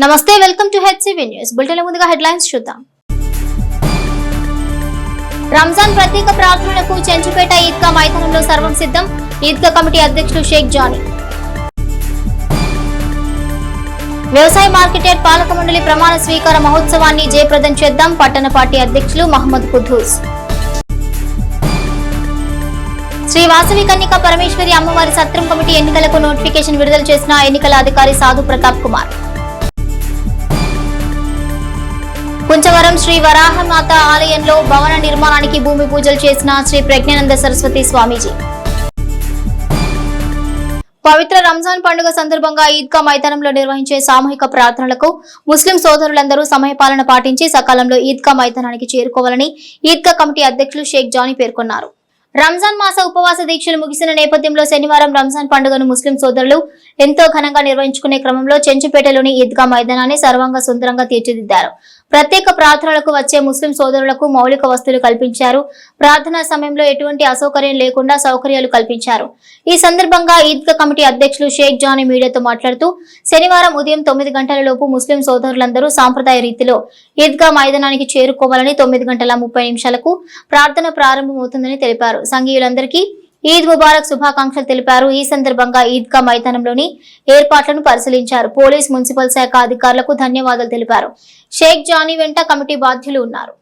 నమస్తే, welcome to HCV news bulletin. ముందుగా headlines చూద్దాం. రంజాన్ ప్రత్యేక ప్రార్థనలకు చెంచుపేట ఈద్గా మైదానంలో సర్వం సిద్ధం. ఈద్గా కమిటీ అధ్యక్షులు షేక్ జానీ. వ్యవసాయ మార్కెట్ యార్డ్ పాలక మండలి ప్రమాణ స్వీకార మహోత్సవాన్ని జయప్రదం చేద్దాం. పట్టణ పార్టీ అధ్యక్షులు మహమ్మద్ కుద్దూస్. శ్రీ వాసవి కన్యక పరమేశ్వరి అమ్మవారి సత్రం కమిటీ ఎన్నికలకు నోటిఫికేషన్ విడుదల చేసిన ఎన్నికల అధికారి సాధు ప్రతాప్ కుమార్. కుంచవరం శ్రీ వరాహమాత ఆలయంలో భవన నిర్మాణానికి భూమి పూజలు చేసిన శ్రీ ప్రజ్ఞానంద సరస్వతి స్వామీజీ. పవిత్ర రంజాన్ పండుగ సందర్భంగా ఈద్గా మైదానంలో నిర్వహించే సామూహిక ప్రార్థనలకు ముస్లిం సోదరులందరూ సమయపాలన పాటించి సకాలంలో ఈద్గా మైదానానికి చేరుకోవాలని ఈద్గా కమిటీ అధ్యక్షులు షేక్ జానీ పేర్కొన్నారు. రంజాన్ మాస ఉపవాస దీక్షలు ముగిసిన నేపథ్యంలో శనివారం రంజాన్ పండుగను ముస్లిం సోదరులు ఎంతో ఘనంగా నిర్వహించుకునే క్రమంలో చెంచుపేటలోని ఈద్గా మైదానాన్ని సర్వాంగ సుందరంగా తీర్చిదిద్దారు. ప్రత్యేక ప్రార్థనలకు వచ్చే ముస్లిం సోదరులకు మౌలిక వసతులు కల్పించారు. ప్రార్థనా సమయంలో ఎటువంటి అసౌకర్యం లేకుండా సౌకర్యాలు కల్పించారు. ఈ సందర్భంగా ఈద్గా కమిటీ అధ్యక్షులు షేక్ జానీ మీడియాతో మాట్లాడుతూ శనివారం ఉదయం 9 గంటల లోపు ముస్లిం సోదరులందరూ సాంప్రదాయ రీతిలో ఈద్గా మైదానానికి చేరుకోవాలని 9:30 ప్రార్థన ప్రారంభమవుతుందని తెలిపారు. సంఘీయులందరికీ ఈద్ ముబారక్ శుభాకాంక్షలు తెలిపారు. ఈ సందర్భంగా ఈద్గా మైదానంలోని ఏర్పాట్లను పరిశీలించారు. పోలీస్, మున్సిపల్ శాఖ అధికారులకు ధన్యవాదాలు తెలిపారు. షేక్ జానీ వెంట కమిటీ బాధ్యులు ఉన్నారు.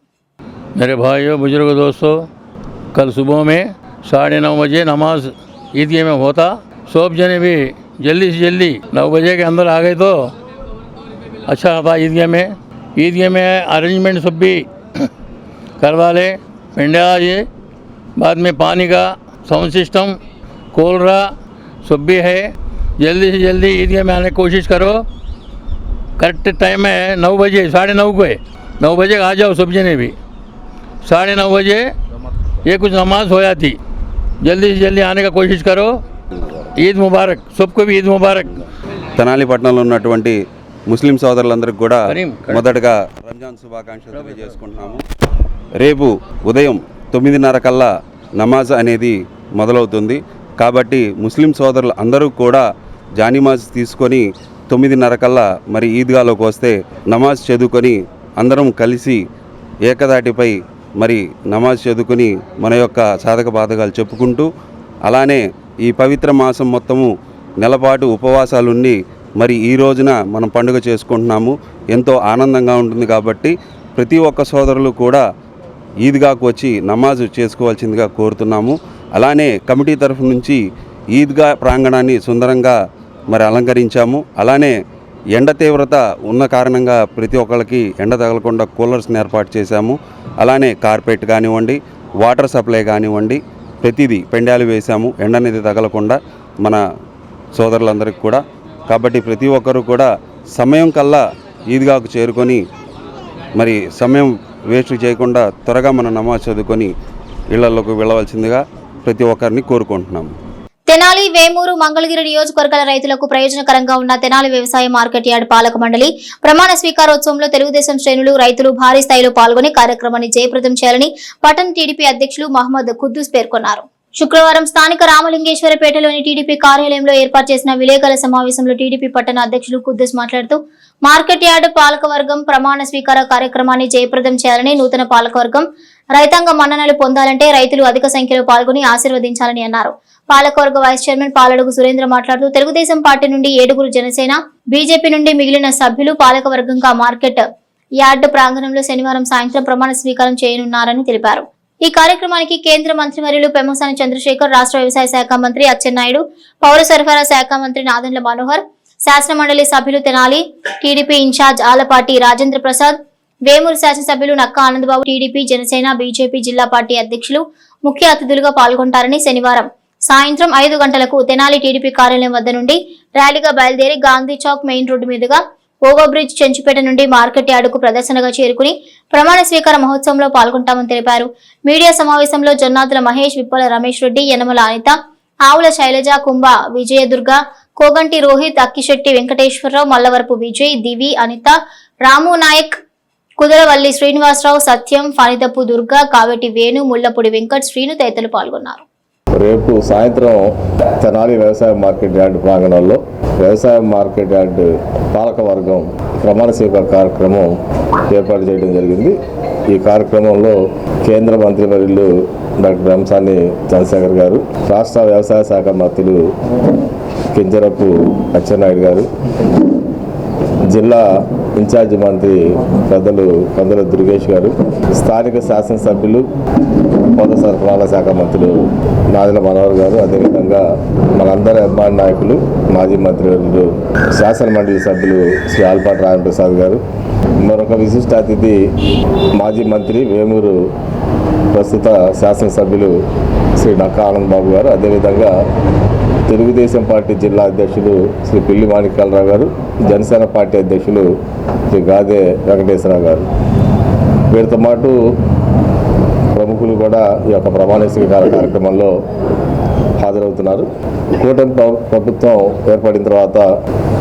मेरे भाइयों बुजुर्ग दोस्तों, कल सुबह में 9:30 बजे नमाज ईदगाह में होता. सब जने भी जल्दी से जल्दी 9 बजे के अंदर आ गए तो अच्छा था. ईदगाह में अरेंजमेंट सब भी करवा ले. पिंडा ये बाद में पानी का साउंड सिस्टम कोलरा सब भी है. जल्दी से जल्दी ईदगाह में आने की कोशिश करो. करेक्ट टाइम है 9 बजे, 9:30 को है. 9 बजे आ जाओ सब जने भी. 9:30 बजे ये कुछ नमाज होया थी. जल्दी से जल्दी आने का कोशिश करो. ఈద్ ముబారక్, सबको भी ఈద్ ముబారక్. తెనాలి పట్టణంలో ఉన్నటువంటి ముస్లిం సోదరులందరికీ కూడా మొదటగా రంజాన్ శుభాకాంక్షలు తెలియజేసుకుంటున్నాము. రేపు ఉదయం 9:30 కల్లా నమాజ్ అనేది మొదలవుతుంది. కాబట్టి ముస్లిం సోదరులు అందరూ కూడా జానీమాజ్ తీసుకొని 9:30 కల్లా మరి ఈద్గాలోకి వస్తే నమాజ్ చదువుకొని అందరం కలిసి ఏకదాటిపై మరి నమాజ్ చదువుకొని మన యొక్క సాధక బాధకాలు చెప్పుకుంటూ అలానే ఈ పవిత్ర మాసం మొత్తము నెలపాటు ఉపవాసాలుండి మరి ఈ రోజున మనం పండుగ చేసుకుంటున్నాము. ఎంతో ఆనందంగా ఉంటుంది. కాబట్టి ప్రతి ఒక్క సోదరులు కూడా ఈద్గాకు వచ్చి నమాజు చేసుకోవాల్సిందిగా కోరుతున్నాము. అలానే కమిటీ తరఫు నుంచి ఈద్గా ప్రాంగణాన్ని సుందరంగా మరి అలంకరించాము. అలానే ఎండ తీవ్రత ఉన్న కారణంగా ప్రతి ఒక్కరికి ఎండ తగలకుండా కూలర్స్ని ఏర్పాటు చేశాము. అలానే కార్పెట్ కానివ్వండి, వాటర్ సప్లై కానివ్వండి, ప్రతిదీ పెండాలు వేశాము ఎండ అనేది తగలకుండా మన సోదరులందరికీ కూడా. కాబట్టి ప్రతి ఒక్కరూ కూడా సమయం కల్లా ఈద్గాకు చేరుకొని మరి సమయం వేస్ట్ చేయకుండా త్వరగా మన నమాజ్ చదువుకొని ఇళ్లలోకి వెళ్ళవలసిందిగా ప్రతి ఒక్కరిని కోరుకుంటున్నాము. తెనాలి, వేమూరు, మంగళగిరి నియోజకవర్గాల రైతులకు ప్రయోజనకరంగా ఉన్న తెనాలి వ్యవసాయ మార్కెట్ యార్డ్ పాలక మండలి ప్రమాణ స్వీకారోత్సవంలో తెలుగుదేశం శ్రేణులు, రైతులు భారీ స్థాయిలో పాల్గొని కార్యక్రమాన్ని జయప్రదం చేయాలని పట్టణ టీడీపీ అధ్యక్షులు మహమ్మద్ కుద్దూస్ పేర్కొన్నారు. శుక్రవారం స్థానిక రామలింగేశ్వరపేటలోని టీడీపీ కార్యాలయంలో ఏర్పాటు చేసిన విలేకరుల సమావేశంలో టీడీపీ పట్టణ అధ్యక్షులు కుద్దూస్ మాట్లాడుతూ మార్కెట్ యార్డ్ పాలకవర్గం ప్రమాణ స్వీకార కార్యక్రమాన్ని జయప్రదం చేయాలని, నూతన పాలకవర్గం రైతాంగ మన్ననలు పొందాలంటే రైతులు అధిక సంఖ్యలో పాల్గొని ఆశీర్వదించాలని అన్నారు. పాలకవర్గ వైస్ చైర్మన్ పాలడుగు సురేంద్ర మాట్లాడుతూ తెలుగుదేశం పార్టీ నుండి 7 జనసేన, బీజేపీ నుండి మిగిలిన సభ్యులు పాలకవర్గంగా మార్కెట్ యార్డ్ ప్రాంగణంలో శనివారం సాయంత్రం ప్రమాణ స్వీకారం చేయనున్నారని తెలిపారు. ఈ కార్యక్రమానికి కేంద్ర మంత్రివర్యులు పెమ్మసాని చంద్రశేఖర్, రాష్ట్ర వ్యవసాయ శాఖ మంత్రి అచ్చెన్నాయుడు, పౌర సరఫరా శాఖ మంత్రి నాదెండ్ల మనోహర్, శాసన మండలి సభ్యులు తెనాలి టీడీపీ ఇన్ఛార్జ్ ఆలపాటి రాజేంద్ర ప్రసాద్, వేమూరు శాసనసభ్యులు నక్క ఆనందబాబు, టీడీపీ, జనసేన, బీజేపీ జిల్లా పార్టీ అధ్యక్షులు ముఖ్య అతిథులుగా పాల్గొంటారని శనివారం సాయంత్రం 5 గంటలకు తెనాలి టీడీపీ కార్యాలయం వద్ద నుండి ర్యాలీగా బయలుదేరి గాంధీ చౌక్ మెయిన్ రోడ్డు మీదుగా ఓవర్ బ్రిడ్జ్ చెంచుపేట నుండి మార్కెట్ యార్డుకు ప్రదర్శనగా చేరుకుని ప్రమాణ స్వీకార మహోత్సవంలో పాల్గొంటామని తెలిపారు. మీడియా సమావేశంలో జొన్నాదుల మహేష్, విప్పల రమేష్ రెడ్డి, యనమల అనిత, ఆవుల శైలజ, కుంభ విజయదుర్గ, కోగంటి రోహిత్, అక్కిశెట్టి వెంకటేశ్వరరావు, మల్లవరపు విజయ్, దివి, అనిత, రాము నాయక్, కుదరవల్లి శ్రీనివాసరావు, సత్యం, ఫణితపు దుర్గ, కావేటి వేణు, ముల్లపూడి వెంకట్, శ్రీను తదితరులు పాల్గొన్నారు. రేపు సాయంత్రం తెనాలి వ్యవసాయ మార్కెట్ యార్డ్ ప్రాంగణంలో వ్యవసాయ మార్కెట్ యార్డ్ పాలకవర్గం ప్రమాణ స్వీకార కార్యక్రమం ఏర్పాటు చేయడం జరిగింది. ఈ కార్యక్రమంలో కేంద్ర మంత్రివర్యులు డాక్టర్ రంసాని చంద్రశేఖర్ గారు, రాష్ట్ర వ్యవసాయ శాఖ మంత్రులు కింజరపు అచ్చెన్నాయుడు గారు, జిల్లా ఇన్ఛార్జి మంత్రి పెద్దలు కందుల దుర్గేష్ గారు, స్థానిక శాసనసభ్యులు పౌర సరఫరాల శాఖ మంత్రులు నాదెళ్ల మనోహర్ గారు, అదేవిధంగా మనందరి అభిమాన నాయకులు మాజీ మంత్రివర్యులు శాసన మండలి సభ్యులు శ్రీ ఆల్పాటి రామప్రసాద్ గారు, మరొక విశిష్ట అతిథి మాజీ మంత్రి వేమూరు ప్రస్తుత శాసనసభ్యులు శ్రీ నక్కా ఆనంద్ బాబు గారు, అదేవిధంగా తెలుగుదేశం పార్టీ జిల్లా అధ్యక్షులు శ్రీ పిల్లి మాణిక్యాలరావు గారు, జనసేన పార్టీ అధ్యక్షులు శ్రీ గాదే వెంకటేశ్వరరావు గారు. వీరితో పాటు ప్రముఖులు కూడా ఈ యొక్క ప్రమాణ స్వీకార కార్యక్రమంలో హాజరవుతున్నారు. కూటమి ప్రభుత్వం ఏర్పడిన తర్వాత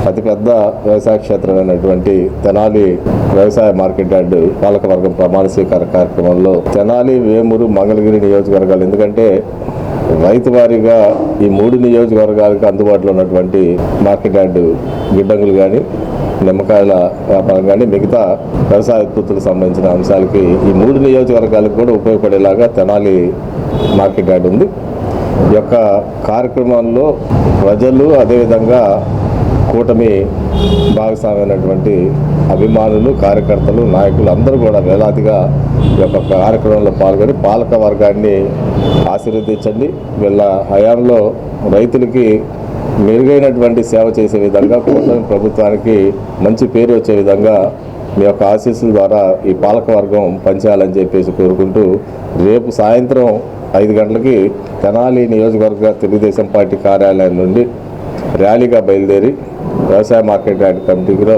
అతిపెద్ద వ్యవసాయ క్షేత్రమైనటువంటి తెనాలి వ్యవసాయ మార్కెట్ యార్డ్ పాలకవర్గం ప్రమాణ స్వీకార కార్యక్రమంలో తెనాలి, వేమూరు, మంగళగిరి నియోజకవర్గాలు, ఎందుకంటే రైతు వారీగా ఈ 3 నియోజకవర్గాలకు అందుబాటులో ఉన్నటువంటి మార్కెట్ యార్డ్ గిడ్డంగులు కానీ, నిమ్మకాయల వ్యాపారం కానీ, మిగతా వ్యవసాయ ఉత్పత్తులకు సంబంధించిన అంశాలకి ఈ 3 నియోజకవర్గాలకు కూడా ఉపయోగపడేలాగా తెనాలి మార్కెట్ యార్డ్ ఉంది. ఈ యొక్క కార్యక్రమంలో ప్రజలు, అదేవిధంగా కూటమి భాగస్వామైనటువంటి అభిమానులు, కార్యకర్తలు, నాయకులు అందరూ కూడా వేలాదిగా ఈ యొక్క కార్యక్రమంలో పాల్గొని పాలక వర్గాన్ని ఆశీర్వదించండి. వీళ్ళ హయాంలో రైతులకి మెరుగైనటువంటి సేవ చేసే విధంగా, కూటమి ప్రభుత్వానికి మంచి పేరు వచ్చే విధంగా మీ యొక్క ఆశీస్సుల ద్వారా ఈ పాలక వర్గం పనిచేయాలని చెప్పేసి కోరుకుంటూ, రేపు సాయంత్రం 5 గంటలకి తెనాలి నియోజకవర్గ తెలుగుదేశం పార్టీ కార్యాలయం నుండి ర్యాలీగా బయలుదేరి వ్యవసాయ మార్కెట్ యార్డ్ కమిటీలో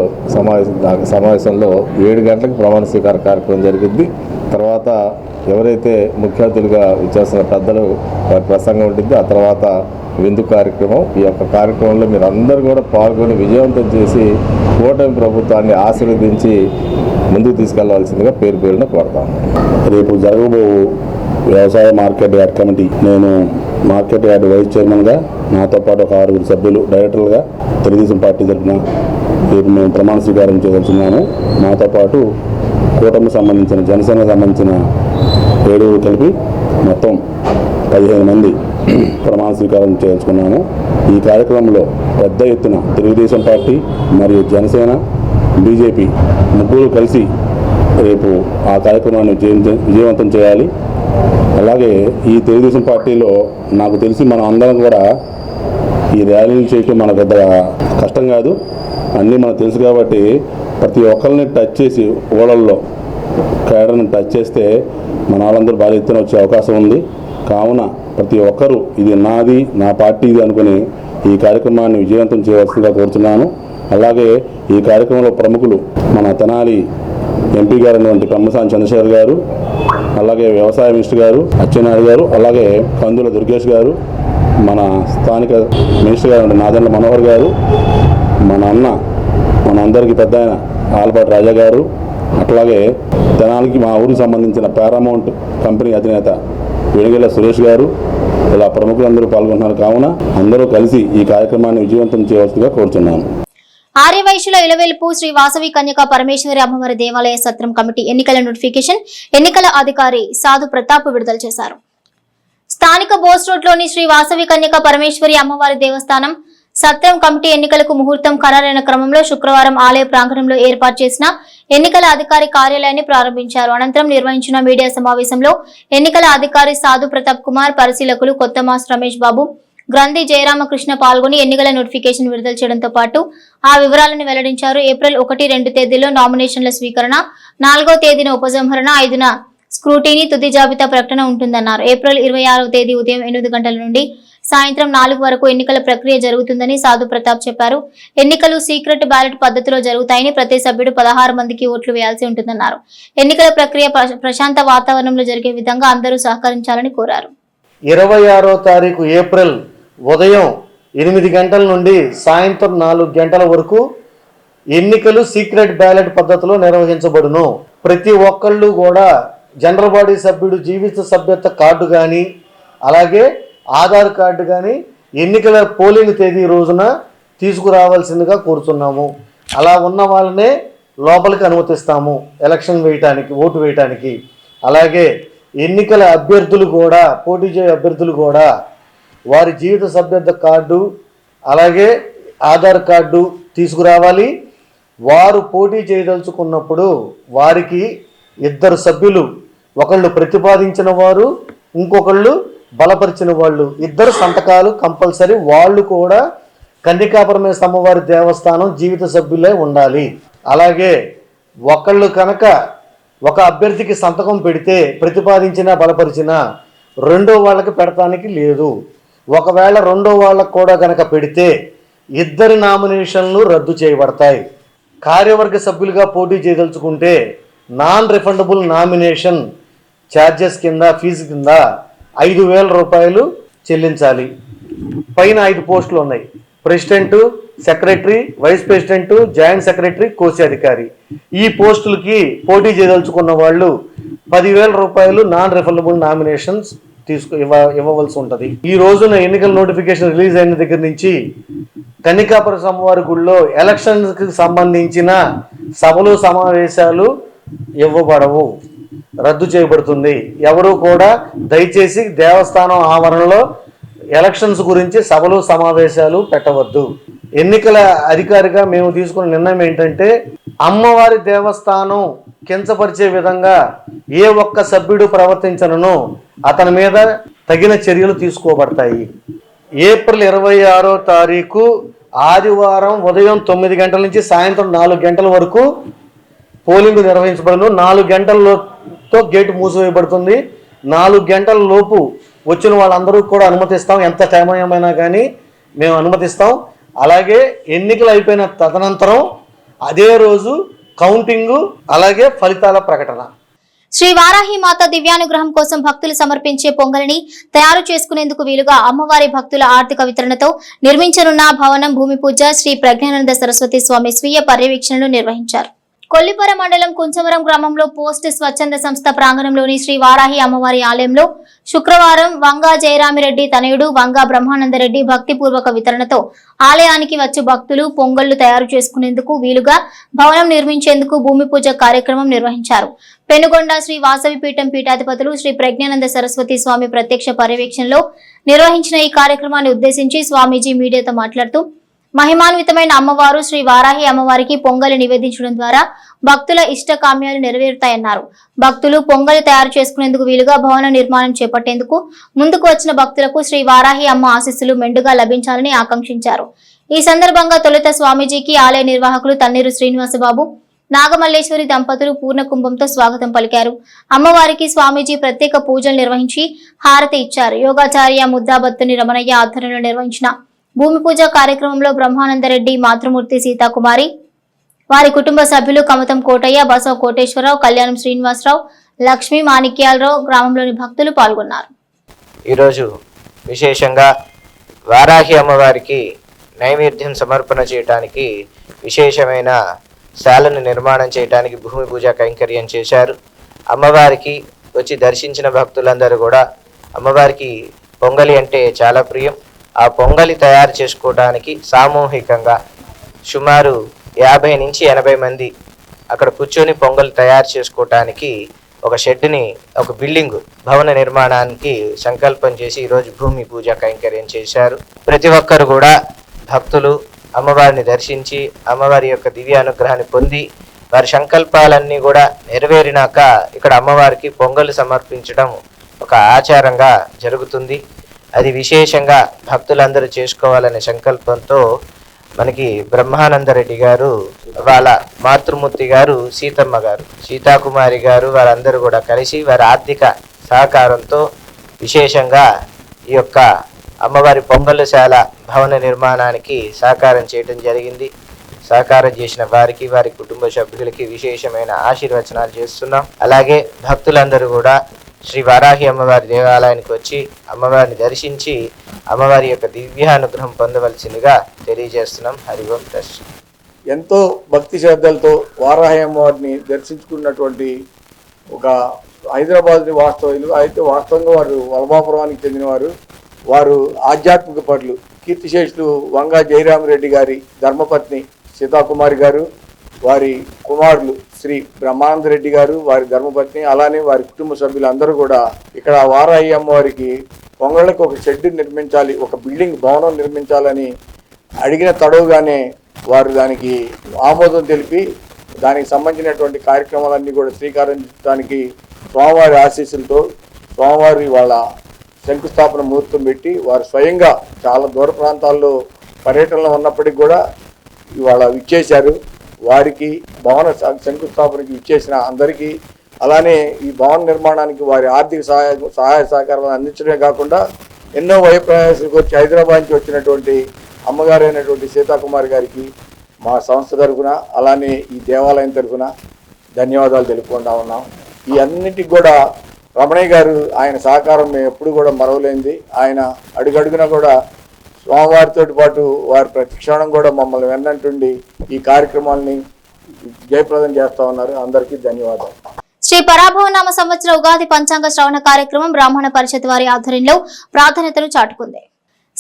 సమావేశంలో 7 గంటలకు ప్రమాణ స్వీకార కార్యక్రమం జరిగింది. తర్వాత ఎవరైతే ముఖ్య అతిథులుగా ఇచ్చేసిన పెద్దలు వారి ప్రసంగం ఉంటుంది. ఆ తర్వాత విందు కార్యక్రమం. ఈ యొక్క కార్యక్రమంలో మీరు అందరూ కూడా పాల్గొని విజయవంతం చేసి కూటమి ప్రభుత్వాన్ని ఆశీర్వదించి ముందుకు తీసుకెళ్లవలసిందిగా పేరు పేరున కోరుతాం. రేపు జరగబో వ్యవసాయ మార్కెట్ యార్డ్ కమిటీ, నేను మార్కెట్ యార్డ్ వైస్ చైర్మన్గా, నాతో పాటు ఒక 6 సభ్యులు డైరెక్టర్లుగా తెలుగుదేశం పార్టీ తరఫున రేపు మేము ప్రమాణ స్వీకారం చేయదలుచున్నాము. నాతో పాటు కూటమికి సంబంధించిన, జనసేనకు సంబంధించిన 7 కలిపి మొత్తం 15 మంది ప్రమాణ స్వీకారం చేయించుకున్నాము. ఈ కార్యక్రమంలో పెద్ద ఎత్తున తెలుగుదేశం పార్టీ మరియు జనసేన, బీజేపీ ముగ్గురు కలిసి రేపు ఆ కార్యక్రమాన్ని విజయవంతం చేయాలి. అలాగే ఈ తెలుగుదేశం పార్టీలో నాకు తెలిసి మనం అందరం కూడా ఈ ర్యాలీలు చేయటం మన పెద్ద కష్టం కాదు, అన్నీ మనకు తెలుసు. కాబట్టి ప్రతి ఒక్కరిని టచ్ చేసి, ఓడల్లో క్యాడర్ని టచ్ చేస్తే మన వాళ్ళందరూ భారీ ఎత్తున వచ్చే అవకాశం ఉంది. కావున ప్రతి ఒక్కరూ ఇది నాది, నా పార్టీ ఇది అనుకుని ఈ కార్యక్రమాన్ని విజయవంతం చేయవలసిందిగా కోరుతున్నాను. అలాగే ఈ కార్యక్రమంలో ప్రముఖులు మన తెనాలి ఎంపీ గారు అయినటువంటి పెమ్మసాని చంద్రశేఖర్ గారు, అలాగే వ్యవసాయ మినిస్టర్ గారు అచ్చెన్నాయుడు గారు, అలాగే కందుల దుర్గేష్ గారు, మన స్థానిక మినిస్టర్ గారు నాదెళ్ల మనోహర్ గారు, మన అన్న, మన అందరికీ పెద్ద ఆయన ఆల్పాటి రాజా గారు, అట్లాగే తెనాలికి మా ఊరికి సంబంధించిన పారామౌంట్ కంపెనీ అధినేత వెనుగెల సురేష్ గారు, ఇలా ప్రముఖులందరూ పాల్గొంటున్నారు. కావున అందరూ కలిసి ఈ కార్యక్రమాన్ని విజయవంతం చేయవలసిందిగా కోరుతున్నాను. ఆర్యవైశ్యుల ఇలవేల్పు శ్రీ వాసవి కన్యక పరమేశ్వరి అమ్మవారి దేవాలయ సత్రం కమిటీ ఎన్నికల నోటిఫికేషన్ ఎన్నికల అధికారి సాధు ప్రతాప్ విడుదల చేశారు. స్థానిక బోస్ రోడ్లోని శ్రీ వాసవి కన్యక పరమేశ్వరి అమ్మవారి దేవస్థానం సత్రం కమిటీ ఎన్నికలకు ముహూర్తం ఖరారైన క్రమంలో శుక్రవారం ఆలయ ప్రాంగణంలో ఏర్పాటు చేసిన ఎన్నికల అధికారి కార్యాలయాన్ని ప్రారంభించారు. అనంతరం నిర్వహించిన మీడియా సమావేశంలో ఎన్నికల అధికారి సాధు ప్రతాప్ కుమార్, పరిశీలకులు కొత్తమాస్ రమేష్ బాబు, గ్రంథి జయరామకృష్ణ పాల్గొని ఎన్నికల నోటిఫికేషన్ విడుదల చేయడంతో పాటు ఆ వివరాలను వెల్లడించారు. ఏప్రిల్ 1, 2 తేదీల్లో నామినేషన్ల స్వీకరణ, 4వ తేదీన ఉపసంహరణ, 5న స్క్రూటీనీ, తుది జాబితా ప్రకటన ఉంటుందన్నారు. ఏప్రిల్ 26వ తేదీ ఉదయం 8 గంటల నుండి సాయంత్రం 4 వరకు ఎన్నికల ప్రక్రియ జరుగుతుందని సాధు ప్రతాప్ చెప్పారు. ఎన్నికలు సీక్రెట్ బ్యాలెట్ పద్ధతిలో జరుగుతాయని, ప్రతి సభ్యుడు 16 మందికి ఓట్లు వేయాల్సి ఉంటుందన్నారు. ఎన్నికల ప్రక్రియ ప్రశాంత వాతావరణంలో జరిగే విధంగా అందరూ సహకరించాలని కోరారు. 26వ తారీఖు ఏప్రిల్ ఉదయం 8 గంటల నుండి సాయంత్రం 4 గంటల వరకు ఎన్నికలు సీక్రెట్ బ్యాలెట్ పద్ధతిలో నిర్వహించబడును. ప్రతి ఒక్కళ్ళు కూడా జనరల్ బాడీ సభ్యుడు జీవిత సభ్యత్వ కార్డు కానీ, అలాగే ఆధార్ కార్డు కానీ ఎన్నికల పోలింగ్ తేదీ రోజున తీసుకురావాల్సిందిగా కోరుతున్నాము. అలా ఉన్న వాళ్ళనే లోపలికి అనుమతిస్తాము ఎలక్షన్ వేయటానికి, ఓటు వేయటానికి. అలాగే ఎన్నికల అభ్యర్థులు కూడా, పోటీ చేయే అభ్యర్థులు కూడా వారి జీవిత సభ్యత్వ కార్డు అలాగే ఆధార్ కార్డు తీసుకురావాలి. వారు పోటీ చేయదలుచుకున్నప్పుడు వారికి 2 సభ్యులు, ఒకళ్ళు ప్రతిపాదించిన వారు, ఇంకొకళ్ళు బలపరిచిన వాళ్ళు, 2 సంతకాలు కంపల్సరీ. వాళ్ళు కూడా కన్నికాపరమేశ్వర అమ్మవారి దేవస్థానం జీవిత సభ్యులే ఉండాలి. అలాగే ఒకళ్ళు కనుక ఒక అభ్యర్థికి సంతకం పెడితే ప్రతిపాదించినా బలపరిచినా రెండో వాళ్ళకి పెడతానికి లేదు. ఒకవేళ రెండో వాళ్ళకు కూడా కనుక పెడితే 2 నామినేషన్లు రద్దు చేయబడతాయి. కార్యవర్గ సభ్యులుగా పోటీ చేయదలుచుకుంటే నాన్ రిఫండబుల్ నామినేషన్ ఛార్జెస్ కింద, ఫీజు కింద 5,000 రూపాయలు చెల్లించాలి. పైన 5 పోస్టులు ఉన్నాయి: president, secretary, vice president, joint secretary, కోశాధికారి. ఈ పోస్టులకి పోటీ చేయదలుచుకున్న వాళ్ళు 10,000 రూపాయలు నాన్ రిఫండబుల్ నామినేషన్స్ ఇవ్వవలసి ఉంటుంది. ఈ రోజున ఎన్నికల నోటిఫికేషన్ రిలీజ్ అయిన దగ్గర నుంచి కన్నికాపరమేశ్వర అమ్మవారి గుడిలో ఎలక్షన్స్కి సంబంధించిన సభలు, సమావేశాలు ఇవ్వబడవు, రద్దు చేయబడుతుంది. ఎవరు కూడా దయచేసి దేవస్థానం ఆవరణలో ఎలక్షన్స్ గురించి సభలు, సమావేశాలు పెట్టవద్దు. ఎన్నికల అధికారిగా మేము తీసుకున్న నిర్ణయం ఏంటంటే, అమ్మవారి దేవస్థానం కించపరిచే విధంగా ఏ ఒక్క సభ్యుడు ప్రవర్తించనను అతని మీద తగిన చర్యలు తీసుకోబడతాయి. ఏప్రిల్ 26వ తారీఖు ఆదివారం ఉదయం 9 గంటల నుంచి సాయంత్రం 4 గంటల వరకు పోలింగ్ నిర్వహించబడును. 4 గంటలతో గేటు మూసివేయబడుతుంది. 4 గంటల లోపు వచ్చిన వాళ్ళందరూ కూడా అనుమతిస్తాం. ఎంత టైం ఏమైనా కానీ మేము అనుమతిస్తాం. అలాగే ఎన్నికలు అయిపోయిన తదనంతరం అదే రోజు కౌంటింగు, అలాగే ఫలితాల ప్రకటన. శ్రీ వారాహి మాత దివ్యానుగ్రహం కోసం భక్తులు సమర్పించే పొంగలిని తయారు చేసుకునేందుకు వీలుగా అమ్మవారి భక్తుల ఆర్థిక వితరణతో నిర్మించనున్న భవనం భూమి పూజ శ్రీ ప్రజ్ఞానంద సరస్వతి స్వామి స్వీయ పర్యవేక్షణను నిర్వహించారు. కొల్లిపర మండలం కుంచవరం గ్రామంలో పోస్ట్ స్వచ్ఛంద సంస్థ ప్రాంగణంలోని శ్రీ వారాహి అమ్మవారి ఆలయంలో శుక్రవారం వంగా జయరామిరెడ్డి తనయుడు వంగా బ్రహ్మానందరెడ్డి భక్తిపూర్వక వితరణతో ఆలయానికి వచ్చి భక్తులు పొంగళ్లు తయారు చేసుకునేందుకు వీలుగా భవనం నిర్మించేందుకు భూమి పూజ కార్యక్రమం నిర్వహించారు. పెనుగొండ శ్రీ వాసవి పీఠం పీఠాధిపతులు శ్రీ ప్రజ్ఞానంద సరస్వతి స్వామి ప్రత్యక్ష పర్యవేక్షణలో నిర్వహించిన ఈ కార్యక్రమాన్ని ఉద్దేశించి స్వామీజీ మీడియాతో మాట్లాడుతూ, మహిమాన్వితమైన అమ్మవారు శ్రీ వారాహి అమ్మవారికి పొంగలి నివేదించడం ద్వారా భక్తుల ఇష్ట కామ్యాలు నెరవేరుతాయన్నారు. భక్తులు పొంగలి తయారు చేసుకునేందుకు వీలుగా భవన నిర్మాణం చేపట్టేందుకు ముందుకు వచ్చిన భక్తులకు శ్రీ వారాహి అమ్మ ఆశీస్సులు మెండుగా లభించాలని ఆకాంక్షించారు. ఈ సందర్భంగా తొలుత స్వామీజీకి ఆలయ నిర్వాహకులు తన్నీరు శ్రీనివాసబాబు, నాగమల్లేశ్వరి దంపతులు పూర్ణ కుంభంతో స్వాగతం పలికారు. అమ్మవారికి స్వామీజీ ప్రత్యేక పూజలు నిర్వహించి హారతి ఇచ్చారు. యోగాచార్య ముద్దాబత్తుని రమణయ్య ఆధ్వర్యంలో నిర్వహించిన భూమి పూజ కార్యక్రమంలో బ్రహ్మానందరెడ్డి, మాతృమూర్తి సీతాకుమారి, వారి కుటుంబ సభ్యులు కమతం కోటయ్య, బసవ కోటేశ్వరరావు, కళ్యాణం శ్రీనివాసరావు, లక్ష్మీ మాణిక్యాలరావు, గ్రామంలోని భక్తులు పాల్గొన్నారు. ఈరోజు విశేషంగా వారాహి అమ్మవారికి నైవేద్యం సమర్పణ చేయడానికి విశేషమైన శాలను నిర్మాణం చేయడానికి భూమి పూజ కైంకర్యం చేశారు. అమ్మవారికి వచ్చి దర్శించిన భక్తులందరూ కూడా అమ్మవారికి పొంగలి అంటే చాలా ప్రియం. ఆ పొంగలి తయారు చేసుకోవడానికి సామూహికంగా సుమారు 50 నుంచి 80 మంది అక్కడ కూర్చొని పొంగలి తయారు చేసుకోవటానికి ఒక షెడ్ని, ఒక బిల్డింగ్ భవన నిర్మాణానికి సంకల్పం చేసి ఈరోజు భూమి పూజ కైంకర్యం చేశారు. ప్రతి ఒక్కరు కూడా భక్తులు అమ్మవారిని దర్శించి అమ్మవారి యొక్క దివ్య అనుగ్రహాన్ని పొంది వారి సంకల్పాలన్నీ కూడా నెరవేరినాక ఇక్కడ అమ్మవారికి పొంగలి సమర్పించడం ఒక ఆచారంగా జరుగుతుంది. అది విశేషంగా భక్తులందరూ చేసుకోవాలనే సంకల్పంతో మనకి బ్రహ్మానందరెడ్డి గారు, వాళ్ళ మాతృమూర్తి గారు, సీతమ్మ గారు, సీతాకుమారి గారు, వారందరూ కూడా కలిసి వారి ఆర్థిక సహకారంతో విశేషంగా ఈ యొక్క అమ్మవారి పొంగళ్ళశాల భవన నిర్మాణానికి సహకారం చేయడం జరిగింది. సహకారం చేసిన వారికి, వారి కుటుంబ సభ్యులకి విశేషమైన ఆశీర్వచనాలు చేస్తున్నాం. అలాగే భక్తులందరూ కూడా శ్రీ వారాహి అమ్మవారి దేవాలయానికి వచ్చి అమ్మవారిని దర్శించి అమ్మవారి యొక్క దివ్యానుగ్రహం పొందవలసిందిగా తెలియజేస్తున్నాం. హరి ఓం దర్శనం. ఎంతో భక్తి శ్రద్ధలతో వారాహి అమ్మవారిని దర్శించుకున్నటువంటి ఒక హైదరాబాద్ని వాస్తవ్యులు, అయితే వాస్తవంగా వారు వలభాపురానికి చెందినవారు. వారు ఆధ్యాత్మిక పరులు. కీర్తిశేషులు వంగా జయరామిరెడ్డి గారి ధర్మపత్ని సీతాకుమారి గారు, వారి కుమారులు శ్రీ బ్రహ్మానంద రెడ్డి గారు, వారి ధర్మపత్ని, అలానే వారి కుటుంబ సభ్యులందరూ కూడా ఇక్కడ వారాహి అమ్మవారికి పొంగళ్ళకి ఒక షెడ్ నిర్మించాలి, ఒక బిల్డింగ్ భవనం నిర్మించాలని అడిగిన తడవుగానే వారు దానికి ఆమోదం తెలిపి దానికి సంబంధించినటువంటి కార్యక్రమాలన్నీ కూడా శ్రీకారం చుట్టడానికి స్వామివారి ఆశీస్సులతో స్వామివారి వాళ్ళ శంకుస్థాపన ముహూర్తం పెట్టి వారు స్వయంగా చాలా దూర ప్రాంతాల్లో పర్యటనలో ఉన్నప్పటికీ కూడా ఇవాళ విచ్చేశారు. వారికి భవన శంకుస్థాపనకి విచ్చేసిన అందరికీ, అలానే ఈ భవన నిర్మాణానికి వారి ఆర్థిక సహాయ సహకారాలను అందించడమే కాకుండా ఎన్నో ప్రయాసాలకు వచ్చి హైదరాబాద్ నుంచి వచ్చినటువంటి అమ్మగారు అయినటువంటి సీతాకుమారి గారికి మా సంస్థ తరఫున, అలానే ఈ దేవాలయం తరఫున ధన్యవాదాలు తెలుపుకుంటా ఉన్నాం. ఈ అన్నిటికి కూడా రమణయ్య గారు ఆయన సహకారం మేము ఎప్పుడు కూడా మరవలేంది. ఆయన అడుగడుగునా కూడా స్వామివారితో పాటు వారి ప్రతి క్షణం కూడా మమ్మల్ని వెన్నంటుండి ఈ కార్యక్రమాలని జయప్రదం చేస్తా ఉన్నారు. అందరికీ ధన్యవాదాలు. శ్రీ పరాభవనామ సంవత్సర ఉగాది పంచాంగ శ్రవణ కార్యక్రమం బ్రాహ్మణ పరిషత్ వారి ఆధ్వర్యంలో ప్రాధాన్యతను చాటుకుంది.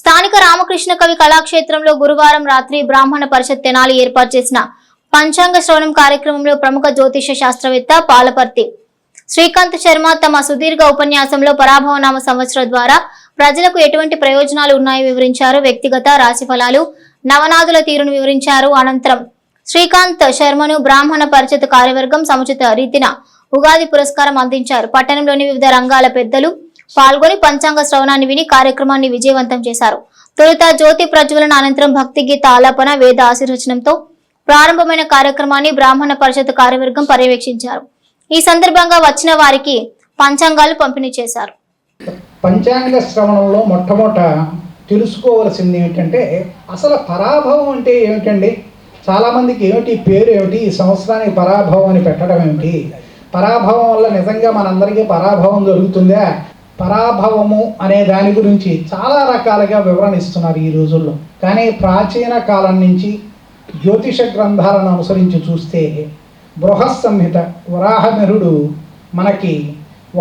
స్థానిక రామకృష్ణ కవి కళాక్షేత్రంలో గురువారం రాత్రి బ్రాహ్మణ పరిషత్ తెనాలి ఏర్పాటు చేసిన పంచాంగ శ్రవణం కార్యక్రమంలో ప్రముఖ జ్యోతిష శాస్త్రవేత్త పాలపర్తి శ్రీకాంత్ శర్మ తమ సుదీర్ఘ ఉపన్యాసంలో పరాభవనామ సంవత్సరం ద్వారా ప్రజలకు ఎటువంటి ప్రయోజనాలు ఉన్నాయో వివరించారు. వ్యక్తిగత రాశి ఫలాలు, నవనాదుల తీరును వివరించారు. అనంతరం శ్రీకాంత్ శర్మను బ్రాహ్మణ పరిషత్ కార్యవర్గం సముచిత రీతిన ఉగాది పురస్కారం అందించారు. పట్టణంలోని వివిధ రంగాల పెద్దలు పాల్గొని పంచాంగ శ్రవణాన్ని విని కార్యక్రమాన్ని విజయవంతం చేశారు. తొలుత జ్యోతి ప్రజ్వలన, అనంతరం భక్తి గీత ఆలాపన, వేద ఆశీర్వచనంతో ప్రారంభమైన కార్యక్రమాన్ని బ్రాహ్మణ పరిషత్ కార్యవర్గం పర్యవేక్షించారు. ఈ సందర్భంగా వచ్చిన వారికి పంచాంగాలు పంపిణీ చేశారు. పంచాంగ శ్రవణంలో మొట్టమొదట తెలుసుకోవాల్సింది ఏమిటంటే అసలు పరాభవం అంటే ఏమిటండి? చాలామందికి ఏమిటి పేరు ఏమిటి, ఈ సంవత్సరానికి పరాభవం అని పెట్టడం ఏమిటి, పరాభవం వల్ల నిజంగా మనందరికీ పరాభవం జరుగుతుందా? పరాభవము అనే దాని గురించి చాలా రకాలుగా వివరణ ఇస్తున్నారు ఈ రోజుల్లో. కానీ ప్రాచీన కాలం నుంచి జ్యోతిష గ్రంథాలను అనుసరించి చూస్తే బృహత్ సంహిత వరాహమిరుడు మనకి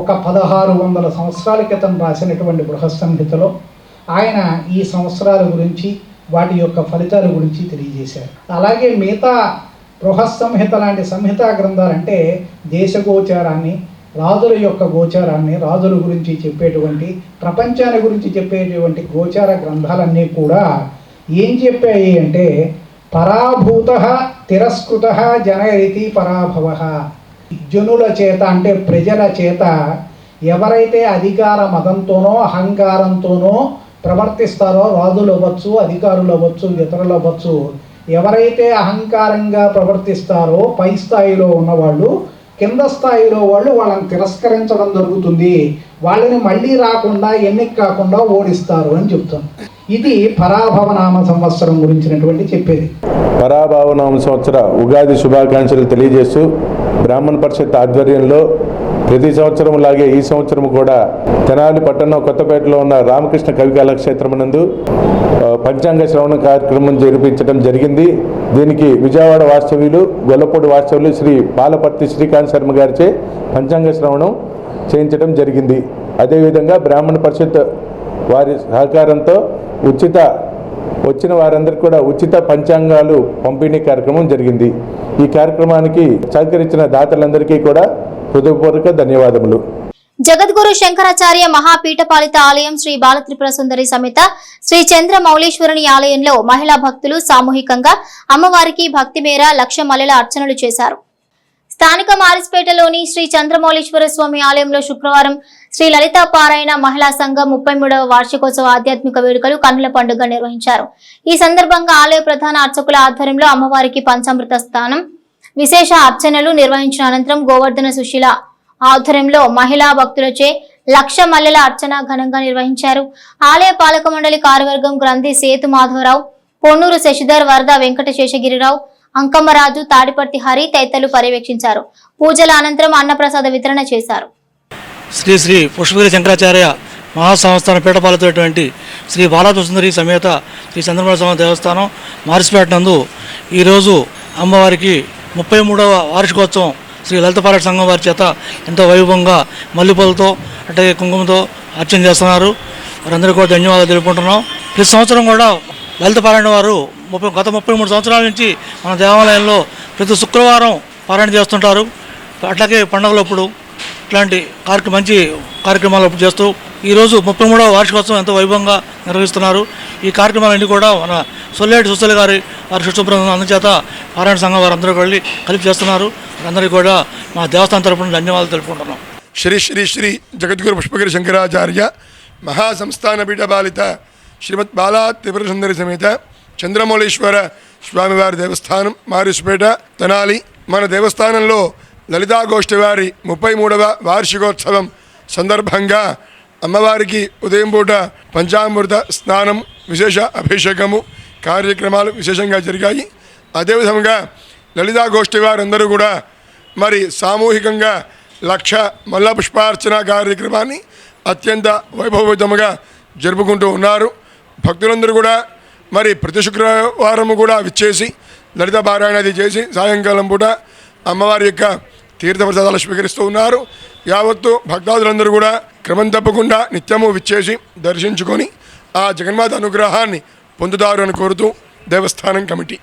ఒక 1600 సంవత్సరాల క్రితం రాసినటువంటి బృహత్ సంహితలో ఆయన ఈ సంవత్సరాల గురించి, వాటి యొక్క ఫలితాల గురించి తెలియజేశారు. అలాగే మిగతా బృహత్ సంహిత లాంటి సంహితా గ్రంథాలంటే దేశగోచారాన్ని, రాజుల యొక్క గోచారాన్ని, రాజుల గురించి చెప్పేటువంటి, ప్రపంచాన్ని గురించి చెప్పేటువంటి గోచార గ్రంథాలన్నీ కూడా ఏం చెప్పాయి అంటే పరాభూత తిరస్కృత జనయతి పరాభవ. జనుల చేత అంటే ప్రజల చేత ఎవరైతే అధికార మదంతోనో అహంకారంతోనో ప్రవర్తిస్తారో, రాజులు అవ్వచ్చు, అధికారులు అవ్వచ్చు, ఇతరులు అవ్వచ్చు, ఎవరైతే అహంకారంగా ప్రవర్తిస్తారో పై స్థాయిలో ఉన్నవాళ్ళు, కింద స్థాయిలో వాళ్ళని తిరస్కరించడం జరుగుతుంది. వాళ్ళని మళ్ళీ రాకుండా, ఎన్నిక కాకుండా ఓడిస్తారు అని చెప్తాను. ఇది పరాభవనామ సంవత్సరం గురించినటువంటి చెప్పేది. పరాభవనామ సంవత్సర ఉగాది శుభాకాంక్షలు తెలియజేస్తూ బ్రాహ్మణ పరిషత్ ఆధ్వర్యంలో ప్రతి సంవత్సరం లాగే ఈ సంవత్సరం కూడా తెనాలి పట్టణం కొత్తపేటలో ఉన్న రామకృష్ణ కవి కళాక్షేత్రం నందు పంచాంగ శ్రవణ కార్యక్రమం జరిపించడం జరిగింది. దీనికి విజయవాడ వాస్తవ్యులు, గొల్లపూడి వాస్తవ్యులు శ్రీ పాలపర్తి శ్రీకాంత్ శర్మ గారిచే పంచాంగ శ్రవణం చేయించడం జరిగింది. అదేవిధంగా బ్రాహ్మణ పరిషత్ వారి సహకారంతో వచ్చిన వారందరికీ కూడా ఉచిత పంచాంగాలు పంపిణీ కార్యక్రమం జరిగింది. ఈ కార్యక్రమానికి సహకరించిన దాతలందరికీ కూడా హృదయపూర్వక ధన్యవాదములు. జగద్గురు శంకరాచార్య మహాపీఠపాలిత ఆలయం శ్రీ బాలత్రిపుర సుందరి సమేత శ్రీ చంద్ర మౌళీశ్వరుని ఆలయంలో మహిళా భక్తులు సామూహికంగా అమ్మవారికి భక్తి మేర లక్ష మల్లెల అర్చనలు చేశారు. స్థానిక మారిస్పేటలోని శ్రీ చంద్రమౌళీశ్వర స్వామి ఆలయంలో శుక్రవారం శ్రీ లలితా పారాయణ మహిళా సంఘం 33వ వార్షికోత్సవ ఆధ్యాత్మిక వేడుకలు కన్నుల పండుగ నిర్వహించారు. ఈ సందర్భంగా ఆలయ ప్రధాన అర్చకుల ఆధ్వర్యంలో అమ్మవారికి పంచామృత స్థానం, విశేష అర్చనలు నిర్వహించిన అనంతరం గోవర్ధన సుశీల ఆధ్వర్యంలో మహిళా భక్తులచే లక్ష మల్లెల అర్చన ఘనంగా నిర్వహించారు. ఆలయ పాలక మండలి కార్యవర్గం గ్రంథి సేతు మాధవరావు, పొన్నూరు శశిధర్, వరద వెంకట శేషగిరిరావు, అంకమ్మరాజు, తాడిపర్తి హరి తదితరులు పర్యవేక్షించారు. పూజల అనంతరం అన్నప్రసాద వితరణ చేశారు. శ్రీ శ్రీ పుష్పగిరి శంకరాచార్య మహాసంస్థాన పీఠపాలితమైనటువంటి శ్రీ బాలత్రిపుర సుందరి సమేత శ్రీ చంద్రమౌళి స్వామి దేవస్థానం మారిస్పేట నందు ఈరోజు అమ్మవారికి 33వ వార్షికోత్సవం శ్రీ లలితపారాయణ సంఘం వారి చేత ఎంతో వైభవంగా మల్లెపూలతో అంటే కుంకుమతో అర్చన చేస్తున్నారు. వారందరికీ కూడా ధన్యవాదాలు తెలుపుకుంటున్నాం. ప్రతి సంవత్సరం కూడా లలితపారాయణ వారు గత 33 సంవత్సరాల నుంచి మన దేవాలయంలో ప్రతి శుక్రవారం పారాయణ చేస్తుంటారు. అట్లాగే పండుగలప్పుడు ఇట్లాంటి మంచి కార్యక్రమాలు చేస్తూ ఈరోజు 33వ వార్షికోత్సవం ఎంతో వైభవంగా నిర్వహిస్తున్నారు. ఈ కార్యక్రమాలన్నీ కూడా మన సొల్లేటి సుశల గారి వారి శిష్యబృందం అందుచేత పారాయణ సంఘం వారందరూ కలిపి చేస్తున్నారు. అందరికీ కూడా మా దేవస్థానం తరపున ధన్యవాదాలు తెలుపుకుంటున్నాం. శ్రీ శ్రీ శ్రీ జగద్గురు పుష్పగిరి శంకరాచార్య మహాసంస్థాన పీఠపాలిత శ్రీమద్ బాలా త్రిపుర సుందరి సమేత చంద్రమౌళీశ్వర స్వామివారి దేవస్థానం మారిసుపేట తెనాలి. మన దేవస్థానంలో లలితాగోష్ఠి వారి 33వ వార్షికోత్సవం సందర్భంగా అమ్మవారికి ఉదయం పూట పంచామృత స్నానం, విశేష అభిషేకము కార్యక్రమాలు విశేషంగా జరిగాయి. అదేవిధంగా లలితాగోష్ఠి వారందరూ కూడా మరి సామూహికంగా 1,00,000 మల్ల పుష్పార్చన కార్యక్రమాన్ని అత్యంత వైభవయుతంగా జరుపుకుంటూ ఉన్నారు. భక్తులందరూ కూడా మరి ప్రతి శుక్రవారము కూడా విచ్చేసి లలిత పారాయణది చేసి సాయంకాలం పూట అమ్మవారి యొక్క తీర్థప్రసాదాలు స్వీకరిస్తూ ఉన్నారు. యావత్తు భక్తాదులందరూ కూడా క్రమం తప్పకుండా నిత్యము విచ్చేసి దర్శించుకొని ఆ జగన్మాత అనుగ్రహాన్ని పొందుతారు అని కోరుతూ దేవస్థానం committee.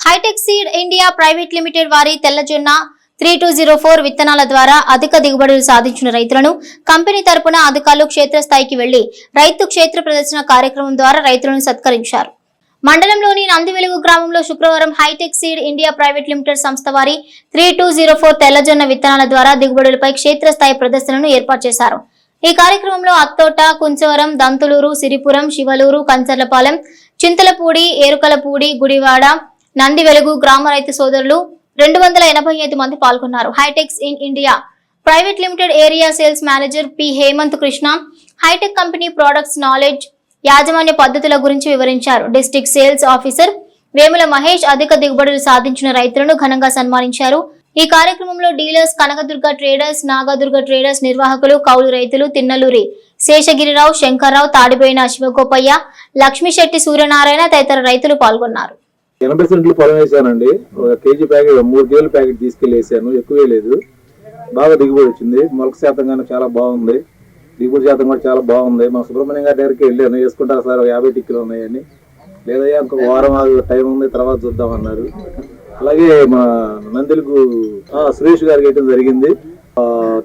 Hitech seed India private limited వారి తెల్లజొన్న 3204 విత్తనాల ద్వారా అధిక దిగుబడులు సాధించిన రైతులను కంపెనీ తరపున అధికారులు క్షేత్రస్థాయికి వెళ్లి రైతు క్షేత్ర ప్రదర్శన కార్యక్రమం ద్వారా రైతులను సత్కరించారు. మండలంలోని నందివెలుగు గ్రామంలో శుక్రవారం hitech seed India private limited సంస్థ వారి 3204 తెల్లజొన్న విత్తనాల ద్వారా దిగుబడులపై క్షేత్రస్థాయి ప్రదర్శనను ఏర్పాటు చేశారు. ఈ కార్యక్రమంలో అత్తోట, కుంచవరం, దంతులూరు, సిరిపురం, శివలూరు, కంచర్లపాలెం, చింతలపూడి, ఏరుకలపూడి, గుడివాడ, నందివెలుగు గ్రామ రైతు సోదరులు 285 మంది పాల్గొన్నారు. Hitechs in India private limited area sales manager P Hemanth Krishna hitech company products knowledge, యాజమాన్య పద్ధతుల గురించి వివరించారు. District sales officer Vemula Mahesh అధిక దిగుబడులు సాధించిన రైతులను ఘనంగా సన్మానించారు. ఈ కార్యక్రమంలో dealers, Kanakadurga traders, Nagadurga traders నిర్వాహకులు, కౌలు రైతులు, తిన్నలూరి శేషగిరిరావు, శంకర్రావు, తాడిపోయిన శివగోపయ్య, లక్ష్మీశెట్టి సూర్యనారాయణ తదితర రైతులు పాల్గొన్నారు. 80 సెంట్లు పొలం వేసానండి. ఒక కేజీ ప్యాకెట్ 3 కేజీల ప్యాకెట్ తీసుకెళ్లి వేసాను. ఎక్కువే లేదు, బాగా దిగుబడి వచ్చింది. మొలక శాతం కానీ చాలా బాగుంది, దిగుబడి శాతం కూడా చాలా బాగుంది. మా సుబ్రహ్మణ్యం గారి దగ్గరికి వెళ్ళాను, వేసుకుంటారు సార్ 50 టిక్కలు ఉన్నాయని. లేదయ్యా ఇంకొక వారం టైం ఉంది, తర్వాత చూద్దామన్నారు. అలాగే మా నందిలకు సురేష్ గారికి వేయడం జరిగింది.